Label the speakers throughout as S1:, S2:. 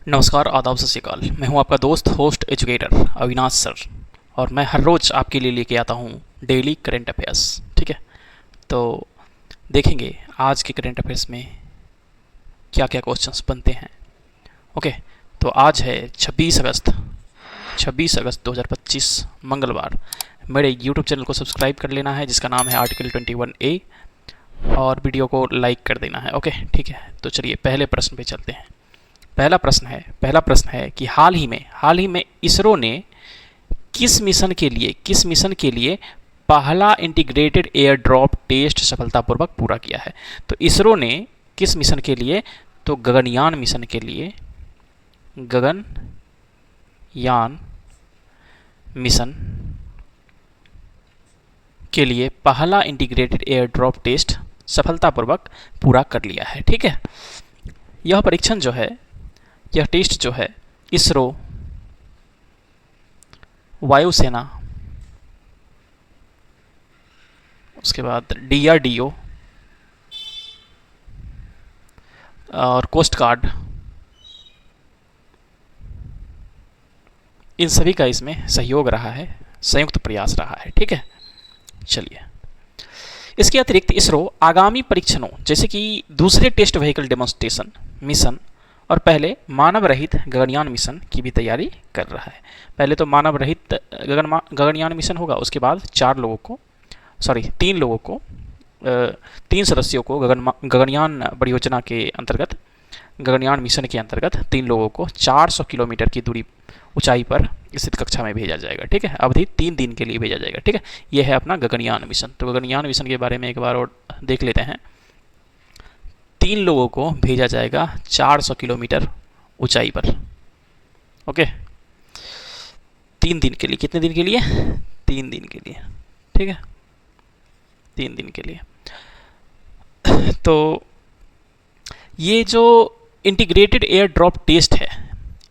S1: नमस्कार, आदाब, सत श्री अकाल। मैं हूं आपका दोस्त होस्ट एजुकेटर अविनाश सर, और मैं हर रोज़ आपके लिए लेके आता हूं डेली करंट अफेयर्स। ठीक है, तो देखेंगे आज के करंट अफेयर्स में क्या क्या क्वेश्चंस बनते हैं। ओके, तो आज है 26 अगस्त 2025 मंगलवार। मेरे यूट्यूब चैनल को सब्सक्राइब कर लेना है जिसका नाम है आर्टिकल 21A, और वीडियो को लाइक कर देना है। ओके, ठीक है, तो चलिए पहले प्रश्न पे चलते हैं। पहला प्रश्न है कि हाल ही में इसरो ने किस मिशन के लिए पहला इंटीग्रेटेड एयर ड्रॉप टेस्ट सफलतापूर्वक पूरा किया है। तो इसरो ने किस मिशन के लिए, तो गगनयान मिशन के लिए पहला इंटीग्रेटेड एयर ड्रॉप टेस्ट सफलतापूर्वक पूरा कर लिया है। ठीक है, यह परीक्षण जो है, यह टेस्ट जो है इसरो, वायुसेना, उसके बाद DRDO और कोस्ट गार्ड, इन सभी का इसमें सहयोग रहा है, संयुक्त प्रयास रहा है। ठीक है, चलिए इसके अतिरिक्त इसरो आगामी परीक्षणों जैसे कि दूसरे टेस्ट व्हीकल डेमोन्स्ट्रेशन मिशन और पहले मानव रहित गगनयान मिशन की भी तैयारी कर रहा है। पहले तो मानव रहित गगनयान मिशन होगा, उसके बाद 3 सदस्यों को गगनयान परियोजना के अंतर्गत, गगनयान मिशन के अंतर्गत 3 लोगों को 400 किलोमीटर की दूरी ऊंचाई पर स्थित कक्षा में भेजा जाएगा। ठीक है, अवधि 3 दिन के लिए भेजा जाएगा। ठीक है, यह है अपना गगनयान मिशन। तो गगनयान मिशन के बारे में एक बार और देख लेते हैं। 3 लोगों को भेजा जाएगा 400 किलोमीटर ऊंचाई पर। ओके, 3 दिन के लिए। कितने दिन के लिए? 3 दिन के लिए। ठीक है, 3 दिन के लिए। तो ये जो इंटीग्रेटेड एयर ड्रॉप टेस्ट है,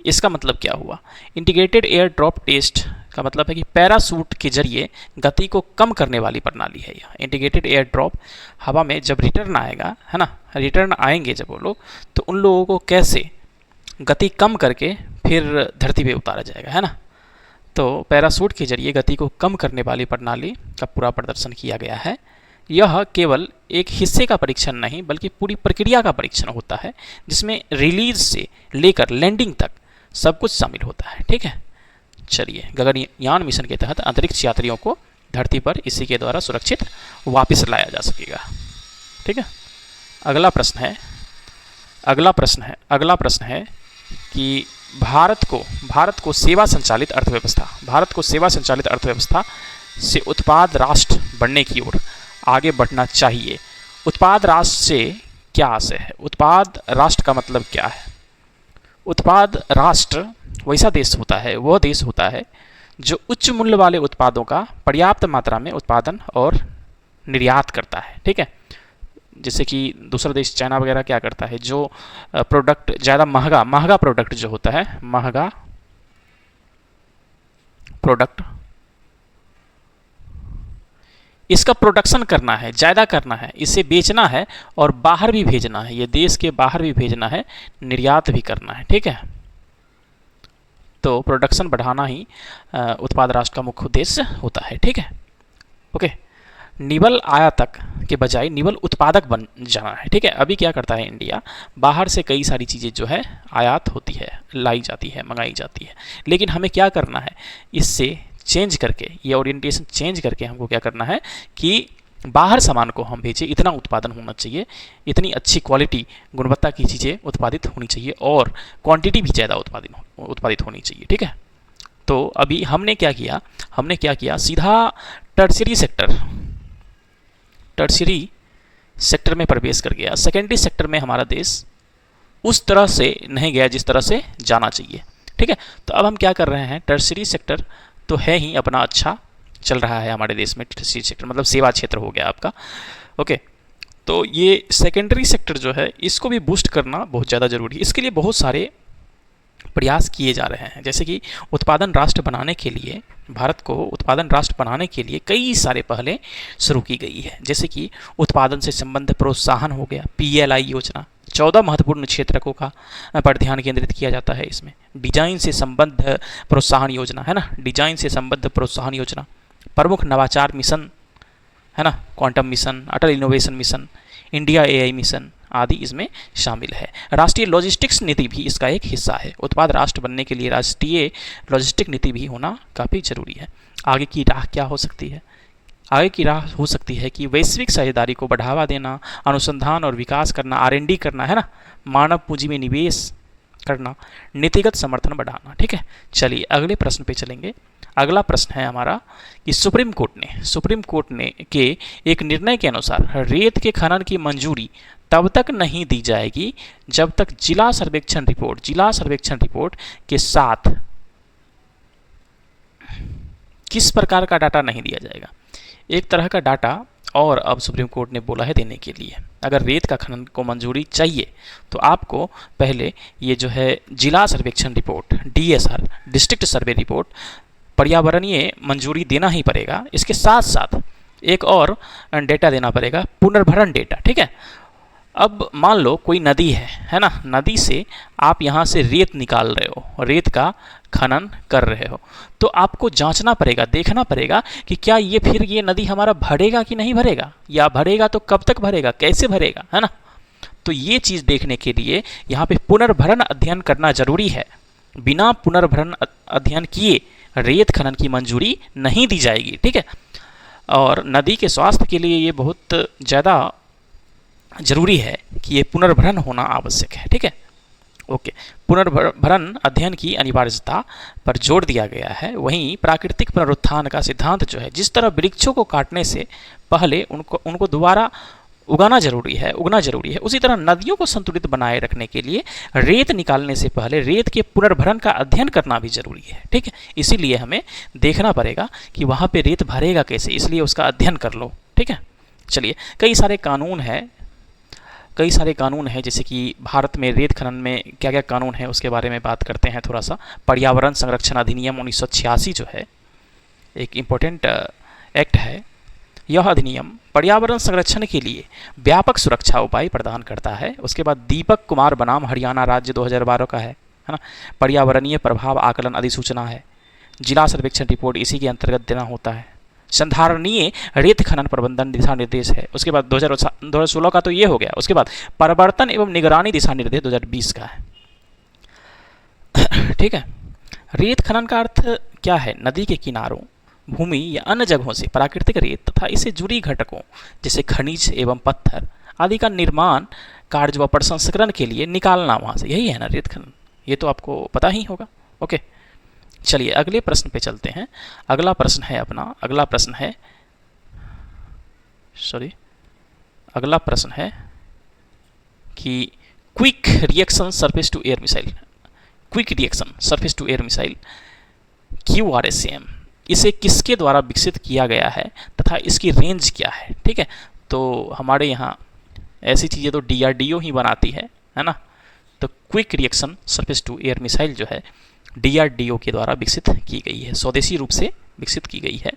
S1: इसका मतलब क्या हुआ? इंटीग्रेटेड एयर ड्रॉप टेस्ट का मतलब है कि पैराशूट के जरिए गति को कम करने वाली प्रणाली है यह। इंटीग्रेटेड एयर ड्रॉप हवा में जब रिटर्न आएगा, है ना, रिटर्न आएंगे जब वो लोग, तो उन लोगों को कैसे गति कम करके फिर धरती पे उतारा जाएगा, है ना। तो पैराशूट के जरिए गति को कम करने वाली प्रणाली का पूरा प्रदर्शन किया गया है। यह केवल एक हिस्से का परीक्षण नहीं बल्कि पूरी प्रक्रिया का परीक्षण होता है, जिसमें रिलीज से लेकर लैंडिंग तक सब कुछ शामिल होता है। ठीक है, चलिए गगनयान मिशन के तहत अंतरिक्ष यात्रियों को धरती पर इसी के द्वारा सुरक्षित वापस लाया जा सकेगा। ठीक है, अगला प्रश्न है कि भारत को सेवा संचालित अर्थव्यवस्था से उत्पाद राष्ट्र बनने की ओर आगे बढ़ना चाहिए। उत्पाद राष्ट्र से क्या आशय है? उत्पाद राष्ट्र का मतलब क्या है? उत्पाद राष्ट्र वैसा देश होता है जो उच्च मूल्य वाले उत्पादों का पर्याप्त मात्रा में उत्पादन और निर्यात करता है। ठीक है, जैसे कि दूसरा देश चाइना वगैरह क्या करता है, जो प्रोडक्ट ज़्यादा महंगा प्रोडक्ट जो होता है, महंगा प्रोडक्ट, इसका प्रोडक्शन करना है, ज़्यादा करना है, इसे बेचना है और बाहर भी भेजना है, ये देश के बाहर भी भेजना है, निर्यात भी करना है। ठीक है, तो प्रोडक्शन बढ़ाना ही उत्पाद राष्ट्र का मुख्य उद्देश्य होता है। ठीक है, ओके, निवल आयातक के बजाय निवल उत्पादक बन जाना है। ठीक है, अभी क्या करता है इंडिया, बाहर से कई सारी चीज़ें जो है आयात होती है, लाई जाती है, मंगाई जाती है, लेकिन हमें क्या करना है, इससे चेंज करके, ये ओरिएंटेशन चेंज करके हमको क्या करना है कि बाहर सामान को हम भेजें, इतना उत्पादन होना चाहिए, इतनी अच्छी क्वालिटी, गुणवत्ता की चीज़ें उत्पादित होनी चाहिए और क्वांटिटी भी ज़्यादा उत्पादित होनी चाहिए। ठीक है, तो अभी हमने क्या किया, सीधा टर्शियरी सेक्टर में प्रवेश कर गया। सेकेंडरी सेक्टर में हमारा देश उस तरह से नहीं गया जिस तरह से जाना चाहिए। ठीक है, तो अब हम क्या कर रहे हैं, टर्शियरी सेक्टर तो है ही अपना, अच्छा चल रहा है हमारे देश में। टर्शियरी सेक्टर मतलब सेवा क्षेत्र हो गया आपका। ओके, तो ये सेकेंडरी सेक्टर जो है, इसको भी बूस्ट करना बहुत ज़्यादा ज़रूरी है। इसके लिए बहुत सारे प्रयास किए जा रहे हैं, जैसे कि उत्पादन राष्ट्र बनाने के लिए भारत को उत्पादन राष्ट्र बनाने के लिए कई सारे पहलें शुरू की गई है, जैसे कि उत्पादन से संबंध प्रोत्साहन हो गया, PLI योजना, 14 महत्वपूर्ण क्षेत्रकों का पर ध्यान केंद्रित किया जाता है इसमें। डिजाइन से संबद्ध प्रोत्साहन योजना है ना, डिजाइन से संबद्ध प्रोत्साहन योजना, प्रमुख नवाचार मिशन है ना, quantum mission, Atal innovation mission, India AI mission आदि इसमें शामिल है। राष्ट्रीय लॉजिस्टिक्स नीति भी इसका एक हिस्सा है। उत्पाद राष्ट्र बनने के लिए राष्ट्रीय लॉजिस्टिक नीति भी होना काफ़ी जरूरी है। आगे की राह क्या हो सकती है? आगे की राह हो सकती है कि वैश्विक साझेदारी को बढ़ावा देना, अनुसंधान और विकास करना, R&D करना है ना, मानव पूंजी में निवेश करना, नीतिगत समर्थन बढ़ाना। ठीक है, चलिए अगले प्रश्न पे चलेंगे। अगला प्रश्न है हमारा कि सुप्रीम कोर्ट ने के एक निर्णय के अनुसार रेत के खनन की मंजूरी तब तक नहीं दी जाएगी जब तक जिला सर्वेक्षण रिपोर्ट के साथ किस प्रकार का डाटा नहीं दिया जाएगा। एक तरह का डाटा और अब सुप्रीम कोर्ट ने बोला है देने के लिए। अगर रेत का खनन को मंजूरी चाहिए तो आपको पहले ये जो है जिला सर्वेक्षण report, DSR, district survey report, पर्यावरणीय मंजूरी देना ही पड़ेगा। इसके साथ साथ एक और डेटा देना पड़ेगा, पुनर्भरण डेटा। ठीक है, अब मान लो कोई नदी है ना, नदी से आप यहाँ से रेत निकाल रहे हो, रेत का खनन कर रहे हो, तो आपको जांचना पड़ेगा, देखना पड़ेगा कि क्या ये नदी हमारा भरेगा कि नहीं भरेगा, या भरेगा तो कब तक भरेगा, कैसे भरेगा, है ना। तो ये चीज़ देखने के लिए यहाँ पे पुनर्भरण अध्ययन करना जरूरी है। बिना पुनर्भरण अध्ययन किए रेत खनन की मंजूरी नहीं दी जाएगी। ठीक है, और नदी के स्वास्थ्य के लिए ये बहुत ज़्यादा जरूरी है कि ये पुनर्भरण होना आवश्यक है। ठीक है, ओके, पुनर्भरण अध्ययन की अनिवार्यता पर जोर दिया गया है। वहीं प्राकृतिक पुनरुत्थान का सिद्धांत जो है, जिस तरह वृक्षों को काटने से पहले उनको दोबारा उगना जरूरी है, उसी तरह नदियों को संतुलित बनाए रखने के लिए रेत निकालने से पहले रेत के पुनर्भरण का अध्ययन करना भी जरूरी है। ठीक है, इसीलिए हमें देखना पड़ेगा कि वहाँ पे रेत भरेगा कैसे, इसलिए उसका अध्ययन कर लो। ठीक है, चलिए कई सारे कानून हैं, जैसे कि भारत में रेत खनन में क्या क्या कानून है उसके बारे में बात करते हैं थोड़ा सा। पर्यावरण संरक्षण अधिनियम 1986 जो है एक इम्पोर्टेंट एक्ट है। यह अधिनियम पर्यावरण संरक्षण के लिए व्यापक सुरक्षा उपाय प्रदान करता है। उसके बाद दीपक कुमार बनाम हरियाणा राज्य 2012 का है ना। पर्यावरणीय प्रभाव आकलन अधिसूचना है। जिला सर्वेक्षण रिपोर्ट इसी के अंतर्गत देना होता है। संधारणीय रेत खनन प्रबंधन दिशा निर्देश है। उसके बाद 2016 का तो ये हो गया। उसके बाद प्रवर्तन एवं निगरानी दिशा निर्देश 2020 का है। ठीक है, रेत खनन का अर्थ क्या है? नदी के किनारों, भूमि या अन्य जगहों से प्राकृतिक रेत तथा इससे जुड़ी घटकों जैसे खनिज एवं पत्थर आदि का निर्माण कार्य व प्रसंस्करण के लिए निकालना वहाँ से, यही है ना रेत खनन। ये तो आपको पता ही होगा। ओके, चलिए अगले प्रश्न पे चलते हैं। अगला प्रश्न है कि quick reaction surface to air missile QRSAM इसे किसके द्वारा विकसित किया गया है तथा इसकी रेंज क्या है? ठीक है, तो हमारे यहाँ ऐसी चीज़ें तो DRDO ही बनाती है ना। तो quick reaction surface to air missile जो है DRDO के द्वारा विकसित की गई है, स्वदेशी रूप से विकसित की गई है।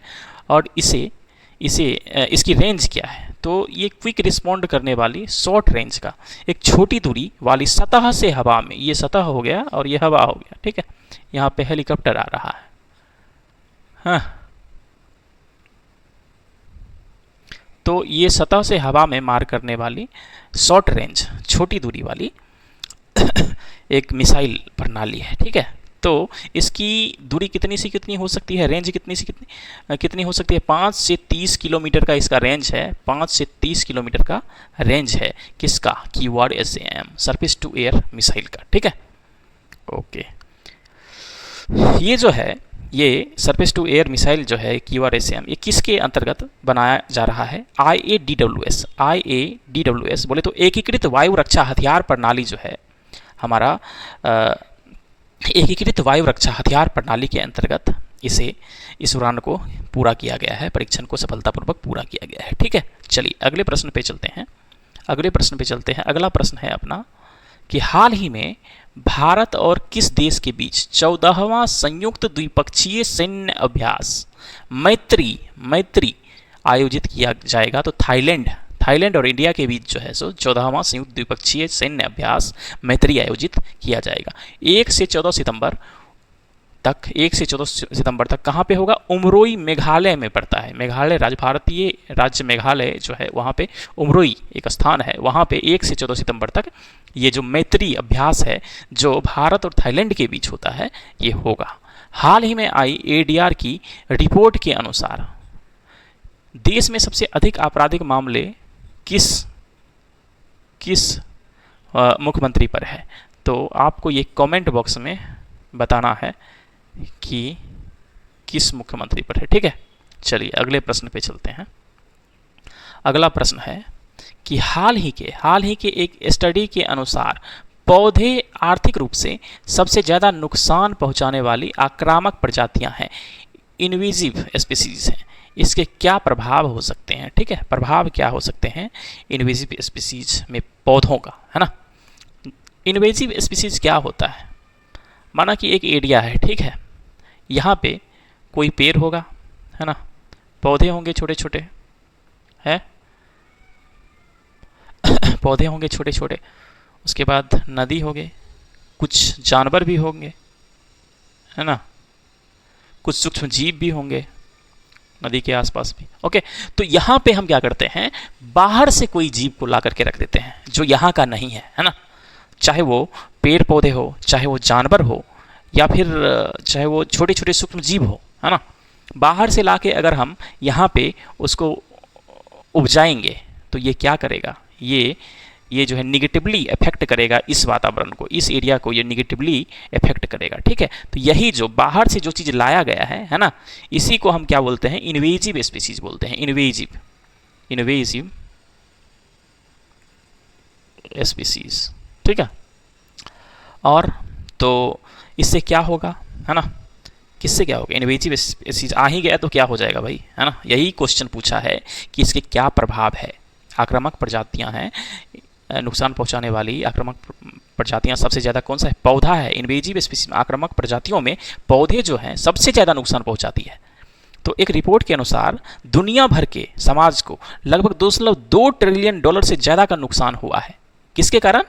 S1: और इसकी रेंज क्या है? तो ये क्विक रिस्पॉन्ड करने वाली शॉर्ट रेंज का एक छोटी दूरी वाली सतह से हवा में, ये सतह हो गया और ये हवा हो गया। ठीक है, यहाँ पे हेलीकॉप्टर आ रहा है। हाँ, तो ये सतह से हवा में मार करने वाली शॉर्ट रेंज, छोटी दूरी वाली एक मिसाइल प्रणाली है। ठीक है, तो इसकी दूरी कितनी से कितनी हो सकती है, रेंज कितनी से कितनी हो सकती है? 5 से 30 किलोमीटर का इसका रेंज है। 5 से 30 किलोमीटर का रेंज है किसका? QRSAM surface to air missile का। ठीक है, ओके, ये जो है ये सरफेस टू एयर मिसाइल जो है QRSAM, ये किसके अंतर्गत बनाया जा रहा है? IADWS बोले तो एकीकृत वायु रक्षा हथियार प्रणाली जो है हमारा, एकीकृत वायु रक्षा हथियार प्रणाली के अंतर्गत इस उड़ान को पूरा किया गया है, परीक्षण को सफलतापूर्वक पूरा किया गया है। ठीक है, चलिए अगले प्रश्न पे चलते हैं। अगला प्रश्न है अपना कि हाल ही में भारत और किस देश के बीच 14वां संयुक्त द्विपक्षीय सैन्य अभ्यास मैत्री मैत्री आयोजित किया जाएगा? तो थाईलैंड और इंडिया के बीच जो है सो 14वां संयुक्त द्विपक्षीय सैन्य अभ्यास मैत्री आयोजित किया जाएगा 1 से 14 सितंबर तक कहाँ पे होगा? उमरोई मेघालय में पड़ता है। मेघालय भारतीय राज्य मेघालय जो है वहाँ पे उमरोई एक स्थान है, वहाँ पे 1 से 14 सितंबर तक ये जो मैत्री अभ्यास है जो भारत और थाईलैंड के बीच होता है ये होगा। हाल ही में आई ADR की रिपोर्ट के अनुसार देश में सबसे अधिक आपराधिक मामले किस मुख्यमंत्री पर है? तो आपको ये कमेंट बॉक्स में बताना है कि किस मुख्यमंत्री पर है। ठीक है, चलिए अगले प्रश्न पे चलते हैं। अगला प्रश्न है कि हाल ही के एक स्टडी के अनुसार पौधे आर्थिक रूप से सबसे ज़्यादा नुकसान पहुंचाने वाली आक्रामक प्रजातियां हैं, इन्वेजिव स्पीसीज हैं। इसके क्या प्रभाव हो सकते हैं? ठीक है, प्रभाव क्या हो सकते हैं इन्वेजिव स्पीसीज में पौधों का, है ना। इन्वेजिव स्पीसीज क्या होता है? माना कि एक एरिया है, ठीक है, यहाँ पे कोई पेड़ होगा, है ना, पौधे होंगे छोटे छोटे, है पौधे होंगे छोटे छोटे, उसके बाद नदी होगी, कुछ जानवर भी होंगे, है ना, कुछ सूक्ष्म जीव भी होंगे नदी के आसपास भी। ओके, तो यहाँ पे हम क्या करते हैं, बाहर से कोई जीव को ला करके रख देते हैं जो यहाँ का नहीं है ना, चाहे वो पेड़ पौधे हो, चाहे वो जानवर हो, या फिर चाहे वो छोटे छोटे सूक्ष्म जीव हो, है ना। बाहर से लाके अगर हम यहाँ पे उसको उपजाएंगे तो ये क्या करेगा, ये जो है निगेटिवली इफेक्ट करेगा इस वातावरण को, इस एरिया को ये निगेटिवली इफेक्ट करेगा। ठीक है, तो यही जो बाहर से जो चीज़ लाया गया है ना, इसी को हम क्या बोलते हैं, इन्वेजिव स्पीसीज बोलते हैं, इन्वेजिव स्पीसीज। ठीक है, और तो इससे क्या होगा, है ना, किससे क्या होगा, इन्वेजिव स्पीसीज आ ही गया तो क्या हो जाएगा भाई, है ना। यही क्वेश्चन पूछा है कि इसके क्या प्रभाव है। आक्रामक प्रजातियां हैं, नुकसान पहुंचाने वाली आक्रामक प्रजातियां सबसे ज़्यादा कौन सा है, पौधा है। इन्वेजिव स्पीसीज में आक्रामक प्रजातियों में पौधे जो हैं सबसे ज़्यादा नुकसान पहुंचाती है। तो एक रिपोर्ट के अनुसार दुनिया भर के समाज को लगभग $2.2 ट्रिलियन से ज़्यादा का नुकसान हुआ है। किसके कारण?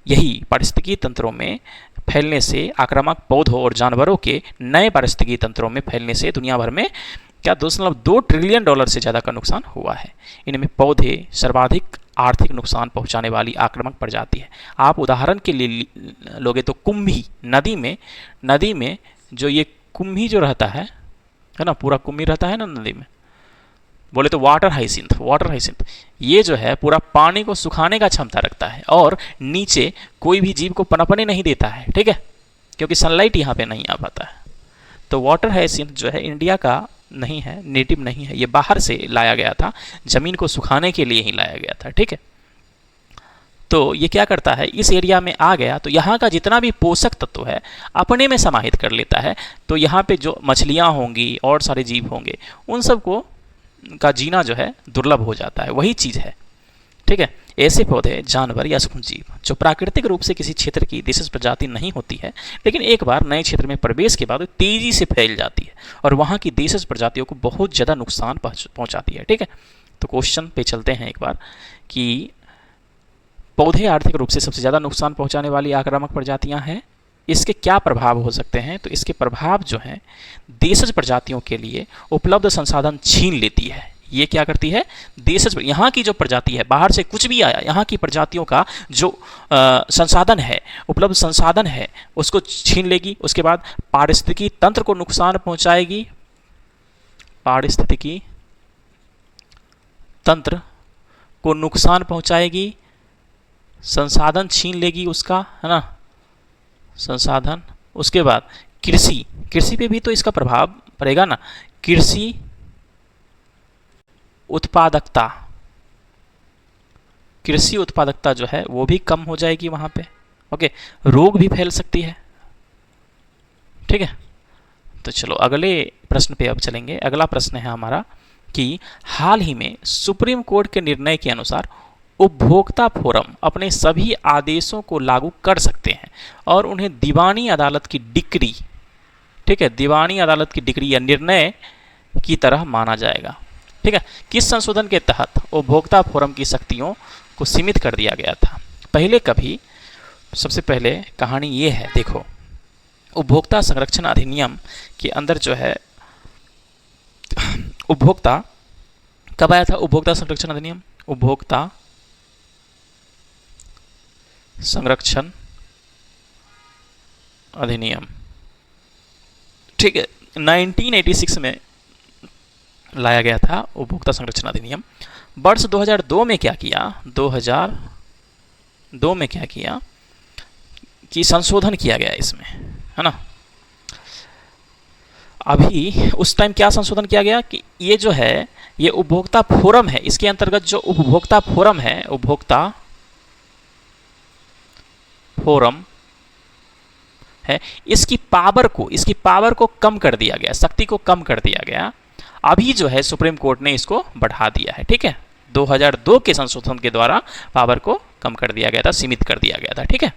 S1: यही पारिस्थितिकी तंत्रों में फैलने से, आक्रामक पौधों और जानवरों के नए पारिस्थितिकी तंत्रों में फैलने से दुनिया भर में क्या $2.2 ट्रिलियन से ज़्यादा का नुकसान हुआ है। इनमें पौधे सर्वाधिक आर्थिक नुकसान पहुंचाने वाली आक्रामक प्रजाति है। आप उदाहरण के लिए लोगे तो कुंभी, नदी में जो ये कुंभी जो रहता है ना, पूरा कुंभी रहता है ना नदी में, बोले तो वाटर हाइसिंथ, ये जो है पूरा पानी को सुखाने का क्षमता रखता है और नीचे कोई भी जीव को पनपने नहीं देता है। ठीक है, क्योंकि सनलाइट यहाँ पे नहीं आ पाता है। तो वाटर हाइसिंथ जो है इंडिया का नहीं है, नेटिव नहीं है, ये बाहर से लाया गया था, ज़मीन को सुखाने के लिए ही लाया गया था। ठीक है, तो ये क्या करता है, इस एरिया में आ गया तो यहाँ का जितना भी पोषक तत्व है अपने में समाहित कर लेता है। तो यहाँ पे जो मछलियाँ होंगी और सारे जीव होंगे उन सबको का जीना जो है दुर्लभ हो जाता है, वही चीज़ है। ठीक है, ऐसे पौधे, जानवर या सूक्ष्म जीव जो प्राकृतिक रूप से किसी क्षेत्र की देशज प्रजाति नहीं होती है, लेकिन एक बार नए क्षेत्र में प्रवेश के बाद तेजी से फैल जाती है और वहाँ की देशज प्रजातियों को बहुत ज़्यादा नुकसान पहुँचाती है। ठीक है, तो क्वेश्चन पे चलते हैं एक बार कि पौधे आर्थिक रूप से सबसे ज़्यादा नुकसान पहुँचाने वाली आक्रामक प्रजातियाँ हैं, इसके क्या प्रभाव हो सकते हैं। तो इसके प्रभाव जो हैं देशज प्रजातियों के लिए उपलब्ध संसाधन छीन लेती है। ये क्या करती है, देशज, यहाँ की जो प्रजाति है, बाहर से कुछ भी आया, यहाँ की प्रजातियों का जो संसाधन है, उपलब्ध संसाधन है, उसको छीन लेगी। उसके बाद पारिस्थितिकी तंत्र को नुकसान पहुँचाएगी, पारिस्थितिकी तंत्र को नुकसान पहुँचाएगी, संसाधन छीन लेगी उसका, है ना, संसाधन। उसके बाद कृषि पे भी तो इसका प्रभाव पड़ेगा ना, कृषि उत्पादकता जो है वो भी कम हो जाएगी वहाँ पे। ओके, रोग भी फैल सकती है। ठीक है, तो चलो अगले प्रश्न पे अब चलेंगे। अगला प्रश्न है हमारा कि हाल ही में सुप्रीम कोर्ट के निर्णय के अनुसार उपभोक्ता फोरम अपने सभी आदेशों को लागू कर सकते हैं और उन्हें दीवानी अदालत की डिक्री, ठीक है, दीवानी अदालत की डिक्री या निर्णय की तरह माना जाएगा। ठीक है, किस संशोधन के तहत उपभोक्ता फोरम की शक्तियों को सीमित कर दिया गया था? पहले कभी, सबसे पहले कहानी ये है, देखो, उपभोक्ता संरक्षण अधिनियम के अंदर जो है उपभोक्ता कब आया था? उपभोक्ता संरक्षण अधिनियम, उपभोक्ता संरक्षण अधिनियम, ठीक है, 1986 में लाया गया था उपभोक्ता संरक्षण अधिनियम। वर्ष 2002 में क्या किया? 2002 में क्या किया कि संशोधन किया गया इसमें, है ना। अभी उस टाइम क्या संशोधन किया गया कि ये जो है, ये उपभोक्ता फोरम है, इसके अंतर्गत जो उपभोक्ता फोरम है, उपभोक्ता फोरम है, इसकी पावर को कम कर दिया गया, शक्ति को कम कर दिया गया। अभी जो है सुप्रीम कोर्ट ने इसको बढ़ा दिया है। ठीक है, 2002 के संशोधन के द्वारा पावर को कम कर दिया गया था, सीमित कर दिया गया था। ठीक है,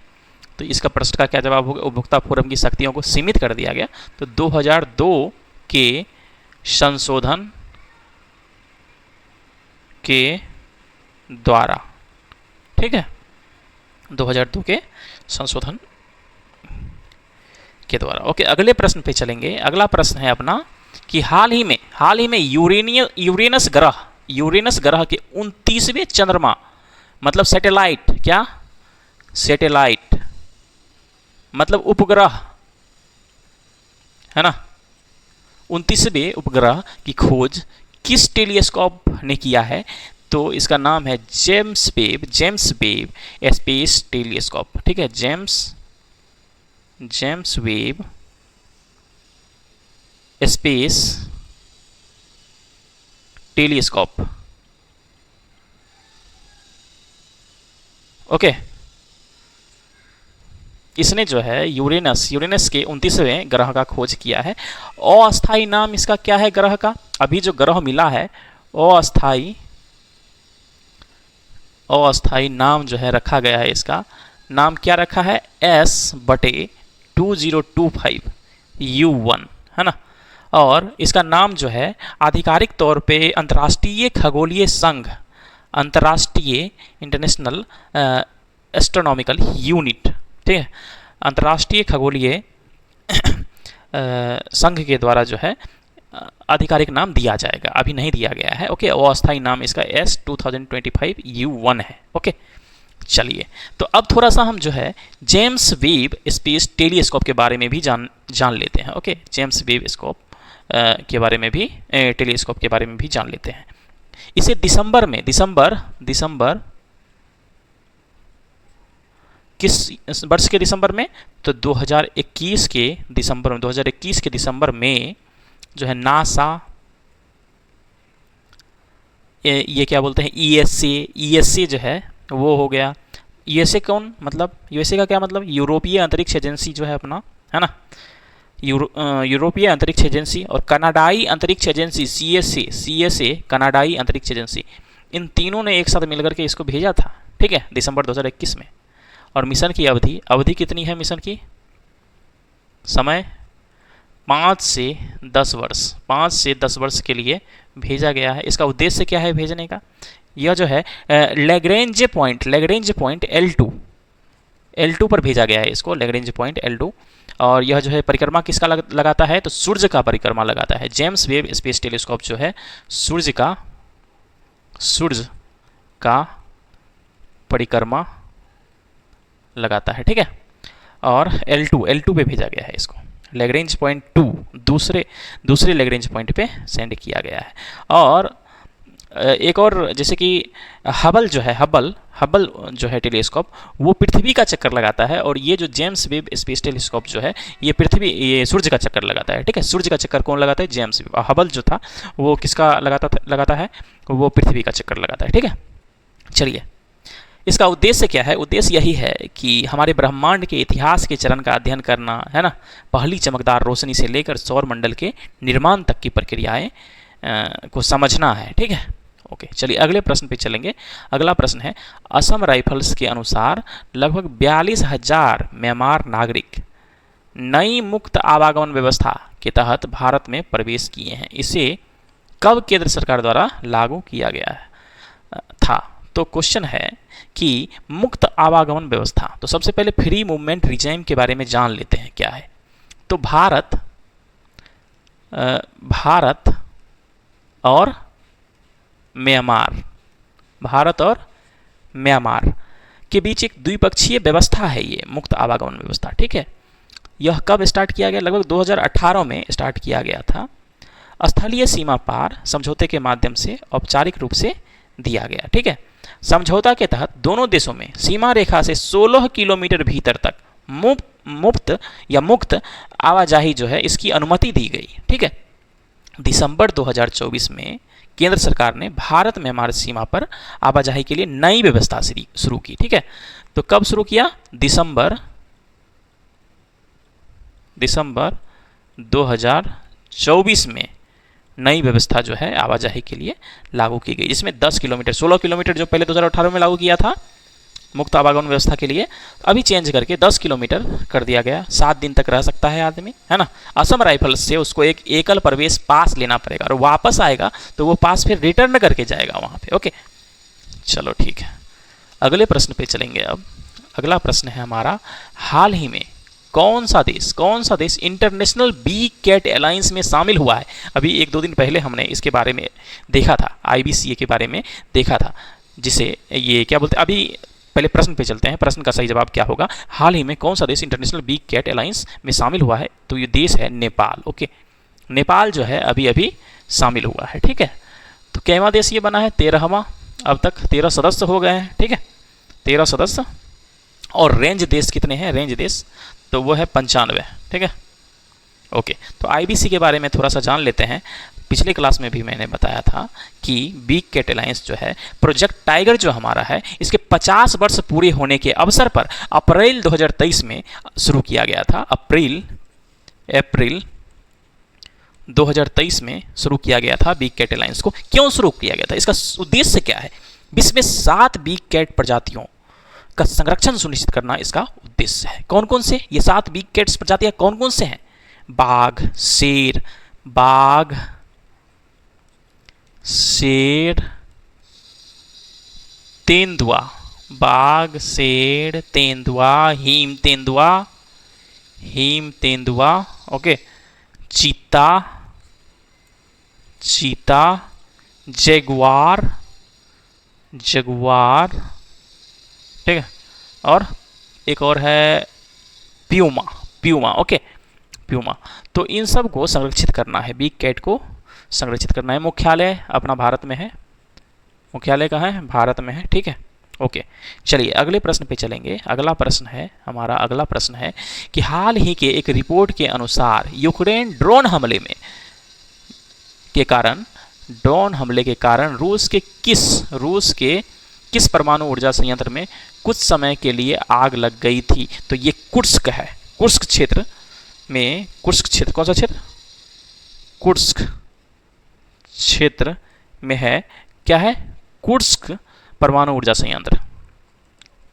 S1: तो इसका प्रश्न का क्या जवाब होगा? उपभोक्ता फोरम की शक्तियों को सीमित कर दिया गया। तो 2002 के संशोधन के द्वारा, ठीक है, 2002 के संशोधन के द्वारा। ओके, अगले प्रश्न पे चलेंगे। अगला प्रश्न है अपना कि हाल ही में यूरेनस ग्रह के 29वें चंद्रमा, मतलब सैटेलाइट, क्या सैटेलाइट मतलब उपग्रह, है ना, 29वें उपग्रह की खोज किस टेलीस्कोप ने किया है? तो इसका नाम है जेम्स वेब स्पेस टेलीस्कोप। ठीक है, James Webb space telescope. Okay, इसने जो है यूरेनस के 29वें ग्रह का खोज किया है। अस्थाई नाम इसका क्या है ग्रह का? अभी जो ग्रह मिला है अस्थाई नाम जो है रखा गया है, इसका नाम क्या रखा है? S/2025U1, है ना। और इसका नाम जो है आधिकारिक तौर पे अंतर्राष्ट्रीय खगोलीय संघ, अंतर्राष्ट्रीय इंटरनेशनल एस्ट्रोनॉमिकल यूनिट, ठीक है, अंतर्राष्ट्रीय खगोलीय संघ के द्वारा जो है आधिकारिक नाम दिया जाएगा, अभी नहीं दिया गया है। ओके, अस्थायी नाम इसका S/2025U1 है। ओके, चलिए, तो अब थोड़ा सा हम जो है जेम्स वेब स्पेस टेलीस्कोप के बारे में भी जान लेते हैं। ओके, जेम्स वेब स्कोप के बारे में भी, टेलीस्कोप के बारे में भी जान लेते हैं। इसे दिसंबर किस वर्ष के दिसंबर में? तो 2021 के दिसंबर में जो है नासा, ये क्या बोलते हैं, ईएसए जो है वो हो गया। यूएसए कौन, मतलब यूएसए का क्या मतलब? यूरोपीय अंतरिक्ष एजेंसी जो है अपना, है ना, यूरोपीय अंतरिक्ष एजेंसी और कनाडाई अंतरिक्ष एजेंसी सीएसए कनाडाई अंतरिक्ष एजेंसी, इन तीनों ने एक साथ मिलकर के इसको भेजा था। ठीक है, दिसंबर 2021 में। और मिशन की अवधि कितनी है? मिशन की समय 5 से 10 वर्ष के लिए भेजा गया है। इसका उद्देश्य क्या है भेजने का? यह जो है लैग्रेंज पॉइंट L2 पर भेजा गया है इसको, लैग्रेंज पॉइंट L2। और यह जो है परिक्रमा किसका लगाता है? तो सूर्य का परिक्रमा लगाता है। जेम्स वेब स्पेस टेलीस्कोप जो है सूर्य का परिक्रमा लगाता है। ठीक है, और L2 पे भेजा गया है इसको, लैग्रेंज पॉइंट 2 दूसरे लैग्रेंज पॉइंट पे सेंड किया गया है। और एक और, जैसे कि हबल जो है टेलीस्कोप, वो पृथ्वी का चक्कर लगाता है। और ये जो जेम्स वेब स्पेस टेलीस्कोप जो है ये सूर्य का चक्कर लगाता है। ठीक है, सूर्य का चक्कर कौन लगाता है? James Webb. हबल जो था वो किसका लगाता है? वो पृथ्वी का चक्कर लगाता है। ठीक है, चलिए, इसका उद्देश्य क्या है? उद्देश्य यही है कि हमारे ब्रह्मांड के इतिहास के चरण का अध्ययन करना, है ना, पहली चमकदार रोशनी से लेकर सौर मंडल के निर्माण तक की प्रक्रियाएं को समझना है। ठीक है, ओके, चलिए अगले प्रश्न पे चलेंगे। अगला प्रश्न है, असम राइफल्स के अनुसार लगभग 42,000 म्यांमार नागरिक नई मुक्त आवागमन व्यवस्था के तहत भारत में प्रवेश किए हैं। इसे कब केंद्र सरकार द्वारा लागू किया गया था? तो क्वेश्चन है कि मुक्त आवागमन व्यवस्था, तो सबसे पहले फ्री मूवमेंट रिजाइम के बारे में जान लेते हैं क्या है। तो भारत और म्यांमार के बीच एक द्विपक्षीय व्यवस्था है ये मुक्त आवागमन व्यवस्था, ठीक है। यह कब स्टार्ट किया गया? लगभग 2018 में स्टार्ट किया गया था। स्थलीय सीमा पार समझौते के माध्यम से औपचारिक रूप से दिया गया, ठीक है। समझौता के तहत दोनों देशों में सीमा रेखा से 16 किलोमीटर भीतर तक मुक्त आवाजाही जो है इसकी अनुमति दी गई, ठीक है। दिसंबर 2024 में केंद्र सरकार ने भारत म्यांमार सीमा पर आवाजाही के लिए नई व्यवस्था शुरू की, ठीक है। तो कब शुरू किया? दिसंबर 2024 में नई व्यवस्था जो है आवाजाही के लिए लागू की गई, जिसमें 10 किलोमीटर 16 किलोमीटर जो पहले 2018 में लागू किया था मुक्त आवागमन व्यवस्था के लिए, अभी चेंज करके 10 किलोमीटर कर दिया गया। 7 दिन तक रह सकता है आदमी, है ना। असम राइफल्स से उसको एक एकल प्रवेश पास लेना पड़ेगा और वापस आएगा तो वो पास फिर रिटर्न करके जाएगा वहाँ पे, ओके। चलो ठीक है, अगले प्रश्न पे चलेंगे। अब अगला प्रश्न है हमारा, हाल ही में कौन सा देश इंटरनेशनल बी कैट अलायंस में शामिल हुआ है? अभी 1-2 दिन पहले हमने इसके बारे में देखा था, IBCA के बारे में देखा था, जिसे ये क्या बोलते हैं। अभी पहले प्रश्न पे चलते हैं, प्रश्न का सही जवाब क्या होगा? हाल ही में कौन सा देश इंटरनेशनल बी कैट अलायंस में शामिल हुआ है? तो ये देश है नेपाल, ओके। नेपाल जो है अभी अभी शामिल हुआ है, ठीक है। तो कैवा देश ये बना है? 13वां। अब तक 13 सदस्य हो गए हैं, ठीक है, 13 सदस्य। और रेंज देश कितने हैं? रेंज देश तो वो है 95, ठीक है, ओके। तो IBC के बारे में थोड़ा सा जान लेते हैं। पिछले क्लास में भी मैंने बताया था कि बिग कैट अलायंस जो है, प्रोजेक्ट टाइगर जो हमारा है, इसके 50 वर्ष पूरे होने के अवसर पर अप्रैल 2023 में शुरू किया गया था। अप्रैल 2023 में शुरू किया गया था बिग कैट अलायंस को। क्यों शुरू किया गया था? इसका उद्देश्य क्या है? विश्व में 7 बिग कैट प्रजातियों का संरक्षण सुनिश्चित करना इसका उद्देश्य है। कौन कौन से? ये 7 बिग कैट्स प्रजातियां कौन कौन से हैं? बाघ, शेर, तेंदुआ, हिम तेंदुआ, ओके, चीता, जगुआर, ठीक है, और एक और है प्यूमा, ओके, प्यूमा। तो इन सब को संरक्षित करना है, बिग कैट को संरक्षित करना है। मुख्यालय अपना भारत में है, मुख्यालय कहाँ है? भारत में है, ठीक है, ओके। चलिए अगले प्रश्न पे चलेंगे। अगला प्रश्न है कि हाल ही के एक रिपोर्ट के अनुसार यूक्रेन ड्रोन हमले के कारण रूस के किस परमाणु ऊर्जा संयंत्र में कुछ समय के लिए आग लग गई थी? तो ये कुर्स्क है। कुर्स्क क्षेत्र कौन सा क्षेत्र? कुर्स्क क्षेत्र में है, क्या है? कुर्स्क परमाणु ऊर्जा संयंत्र।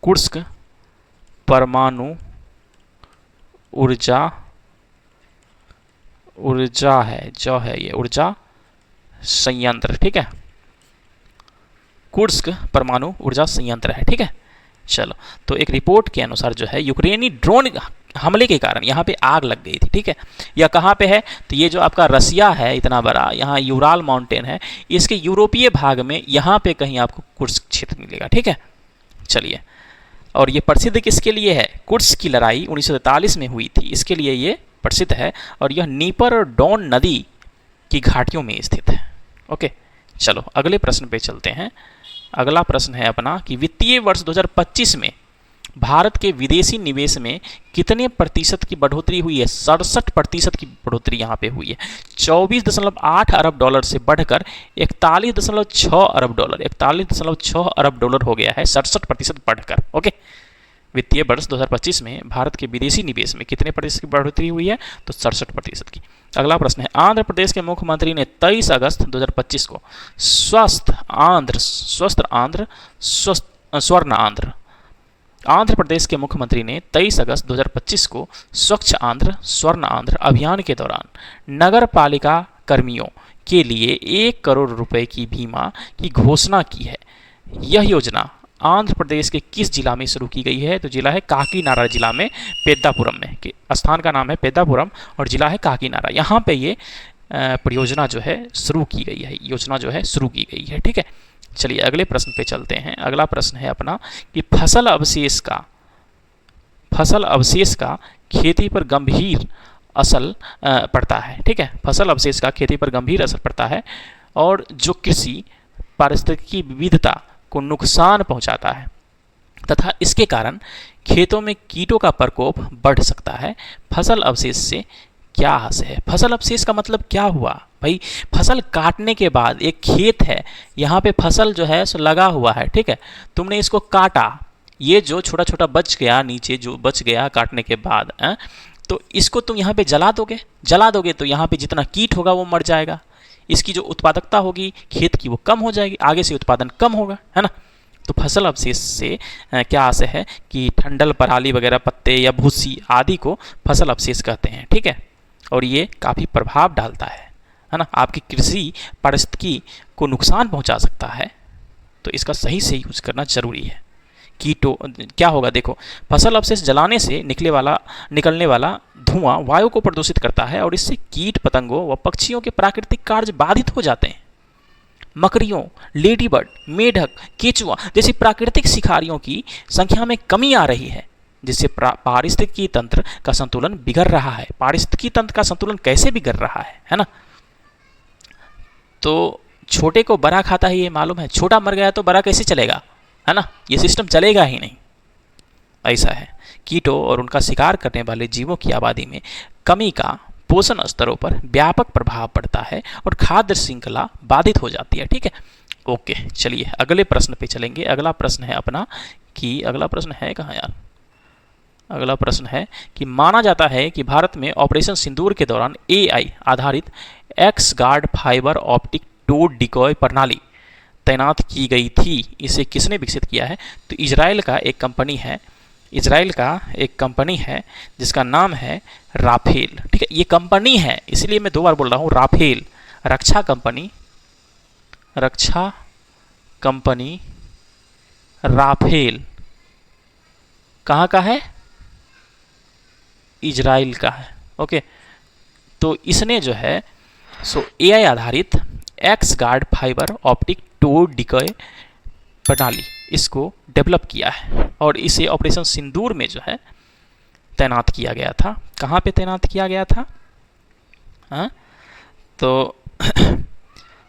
S1: कुर्स्क परमाणु ऊर्जा है जो है ये ऊर्जा संयंत्र, ठीक है, कुर्स्क परमाणु ऊर्जा संयंत्र है, ठीक है। चलो, तो एक रिपोर्ट के अनुसार जो है यूक्रेनी ड्रोन हमले के कारण यहाँ पे आग लग गई थी, ठीक है। यह कहाँ पे है? तो ये जो आपका रसिया है इतना बड़ा, यहाँ यूराल माउंटेन है, इसके यूरोपीय भाग में यहाँ पे कहीं आपको कुर्स्क क्षेत्र मिलेगा, ठीक है। चलिए, और ये प्रसिद्ध किसके लिए है? कुर्स्क की लड़ाई 1943 में हुई थी, इसके लिए ये प्रसिद्ध है। और यह नीपर और डॉन नदी की घाटियों में स्थित है, ओके। चलो अगले प्रश्न पे चलते हैं। अगला प्रश्न है अपना कि वित्तीय वर्ष 2025 में भारत के विदेशी निवेश में कितने प्रतिशत की बढ़ोतरी हुई है? 67% की बढ़ोतरी यहाँ पे हुई है। 24.8 अरब डॉलर से बढ़कर 41.6 अरब डॉलर हो गया है, 67% बढ़कर, ओके। वित्तीय वर्ष 2025 में भारत के विदेशी निवेश में कितने प्रतिशत की बढ़ोतरी हुई है? तो 67% की। अगला प्रश्न है, आंध्र प्रदेश के मुख्यमंत्री ने 23 अगस्त 2025 को स्वर्ण आंध्र आंध्र प्रदेश के मुख्यमंत्री ने 23 अगस्त 2025 को स्वच्छ आंध्र स्वर्ण आंध्र अभियान के दौरान नगर पालिका कर्मियों के लिए 1 करोड़ रुपए की बीमा की घोषणा की है। यह योजना आंध्र प्रदेश के किस जिला में शुरू की गई है? तो जिला है काकीनाडा जिला में, पेद्दापुरम में। कि स्थान का नाम है पेद्दापुरम और जिला है काकीनाडा। यहाँ पे ये परियोजना जो है शुरू की गई है, योजना जो है शुरू की गई है। ठीक है, चलिए अगले प्रश्न पे चलते हैं। अगला प्रश्न है अपना कि फसल अवशेष का खेती पर गंभीर असर पड़ता है। ठीक है, फसल अवशेष का खेती पर गंभीर असर पड़ता है और जो कृषि पारिस्थितिकी विविधता को नुकसान पहुंचाता है तथा इसके कारण खेतों में कीटों का प्रकोप बढ़ सकता है। फसल अवशेष से क्या हासिल है? फसल अवशेष का मतलब क्या हुआ भाई? फसल काटने के बाद एक खेत है, यहाँ पे फसल जो है सो लगा हुआ है। ठीक है, तुमने इसको काटा, ये जो छोटा छोटा बच गया, नीचे जो बच गया काटने के बाद तो इसको तुम यहाँ पे जला दोगे तो यहाँ पे जितना कीट होगा वो मर जाएगा, इसकी जो उत्पादकता होगी खेत की वो कम हो जाएगी, आगे से उत्पादन कम होगा, है ना। तो फसल अवशेष से क्या आशय है कि ठंडल, पराली वगैरह, पत्ते या भूसी आदि को फसल अवशेष कहते हैं। ठीक है, और ये काफ़ी प्रभाव डालता है ना, आपकी कृषि पारिस्थितिकी को नुकसान पहुंचा सकता है, तो इसका सही से यूज करना जरूरी है। कीटों क्या होगा देखो, फसल अवशेष जलाने से निकलने वाला धुआं वायु को प्रदूषित करता है और इससे कीट पतंगों व पक्षियों के प्राकृतिक कार्य बाधित हो जाते हैं। मकड़ियों, लेडीबर्ड, मेढक, केचुआ जैसी प्राकृतिक शिकारियों की संख्या में कमी आ रही है, जिससे पारिस्थितिकी तंत्र का संतुलन बिगड़ रहा है। पारिस्थितिकी तंत्र का संतुलन कैसे बिगड़ रहा है ना। तो छोटे को बड़ा खाता है, ये मालूम है। छोटा मर गया तो बड़ा कैसे चलेगा, है ना, ये सिस्टम चलेगा ही नहीं। ऐसा है, कीटों और उनका शिकार करने वाले जीवों की आबादी में कमी का पोषण स्तरों पर व्यापक प्रभाव पड़ता है और खाद्य श्रृंखला बाधित हो जाती है। ठीक है, ओके, चलिए अगले प्रश्न पे चलेंगे। अगला प्रश्न है अपना कि अगला प्रश्न है कहाँ यार, अगला प्रश्न है कि माना जाता है कि भारत में ऑपरेशन सिंदूर के दौरान AI आधारित X guard fibre optic towed decoy प्रणाली तैनात की गई थी। इसे किसने विकसित किया है? तो इजराइल का एक कंपनी है जिसका नाम है राफेल। ठीक है, ये कंपनी है, इसलिए मैं 2 बार बोल रहा हूँ राफेल, रक्षा कंपनी राफेल कहाँ का है? इजराइल का है। ओके, तो इसने जो है सो AI आधारित X guard fibre optic towed decoy प्रणाली इसको डेवलप किया है और इसे ऑपरेशन सिंदूर में जो है तैनात किया गया था। कहाँ पे तैनात किया गया था? तो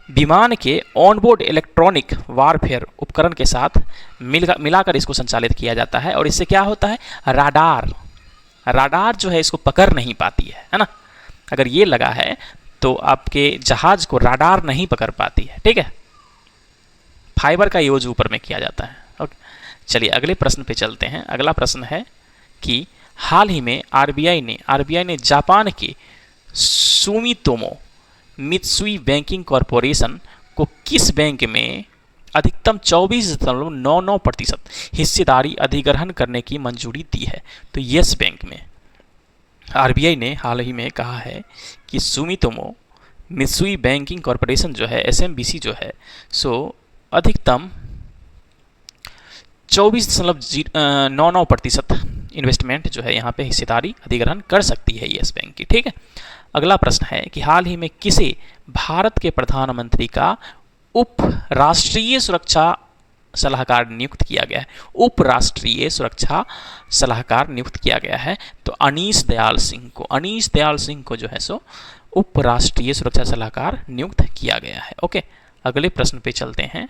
S1: विमान के ऑनबोर्ड इलेक्ट्रॉनिक वारफेयर उपकरण के साथ मिलाकर इसको संचालित किया जाता है और इससे क्या होता है, राडार जो है इसको पकड़ नहीं पाती है ना। अगर ये लगा है तो आपके जहाज को राडार नहीं पकड़ पाती है। ठीक है, फाइबर का यूज ऊपर में किया जाता है। ओके, चलिए अगले प्रश्न पे चलते हैं। अगला प्रश्न है कि हाल ही में आरबीआई ने जापान के सुमितोमो मित्सुई बैंकिंग कॉरपोरेशन को किस बैंक में अधिकतम 24.99% हिस्सेदारी अधिग्रहण करने की मंजूरी दी है? तो यस बैंक में। आरबीआई ने हाल ही में कहा है कि सुमितोमो मित्सुई बैंकिंग कॉरपोरेशन जो है SMBC जो है सो अधिकतम 24.99% इन्वेस्टमेंट जो है यहाँ पे हिस्सेदारी अधिग्रहण कर सकती है यस बैंक की। ठीक है, अगला प्रश्न है कि हाल ही में किसे भारत के प्रधानमंत्री का उप राष्ट्रीय सुरक्षा सलाहकार नियुक्त किया गया है? उप राष्ट्रीय सुरक्षा सलाहकार नियुक्त किया गया है तो अनीश दयाल सिंह को जो है सो उप राष्ट्रीय सुरक्षा सलाहकार नियुक्त किया गया है। ओके, अगले प्रश्न पे चलते हैं।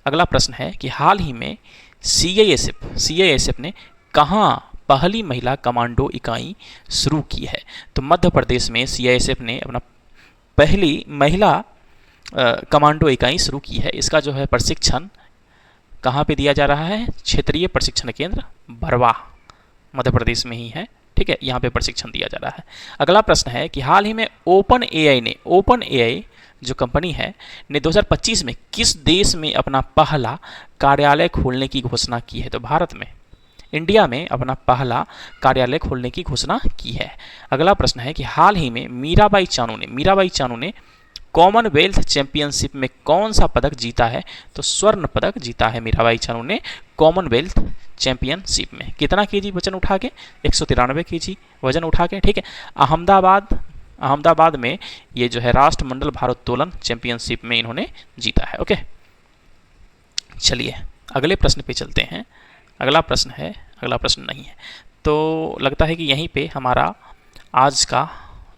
S1: अगला प्रश्न है कि हाल ही में CISF ने कहाँ पहली महिला कमांडो इकाई शुरू की है? तो मध्य प्रदेश में CISF ने अपना पहली महिला कमांडो इकाई शुरू की है। इसका जो है प्रशिक्षण कहाँ पे दिया जा रहा है? क्षेत्रीय प्रशिक्षण केंद्र बरवा, मध्य प्रदेश में ही है, ठीक है, यहाँ पे प्रशिक्षण दिया जा रहा है। अगला प्रश्न है कि हाल ही में ओपन एआई जो कंपनी है ने 2025 में किस देश में अपना पहला कार्यालय खोलने की घोषणा की है? तो भारत में, इंडिया में अपना पहला कार्यालय खोलने की घोषणा की है। अगला प्रश्न है कि हाल ही में मीराबाई चानू ने कॉमनवेल्थ चैंपियनशिप में कौन सा पदक जीता है? तो स्वर्ण पदक जीता है मीराबाई चानू ने कॉमनवेल्थ चैंपियनशिप में। कितना केजी वजन उठा के? 193 केजी वजन उठा के, ठीक है। अहमदाबाद में ये जो है राष्ट्रमंडल भारोत्तोलन चैंपियनशिप में इन्होंने जीता है। ओके, चलिए अगले प्रश्न पे चलते हैं। अगला प्रश्न नहीं है, तो लगता है कि यहीं पे हमारा आज का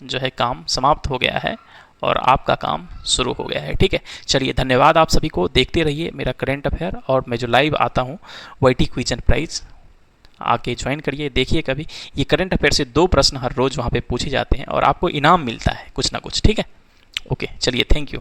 S1: जो है काम समाप्त हो गया है और आपका काम शुरू हो गया है, ठीक है। चलिए, धन्यवाद आप सभी को। देखते रहिए मेरा करेंट अफेयर, और मैं जो लाइव आता हूँ वाईटी क्विज एंड प्राइज, आके ज्वाइन करिए, देखिए कभी। ये करंट अफेयर से 2 प्रश्न हर रोज़ वहाँ पे पूछे जाते हैं और आपको इनाम मिलता है कुछ ना कुछ, ठीक है। ओके, चलिए, थैंक यू।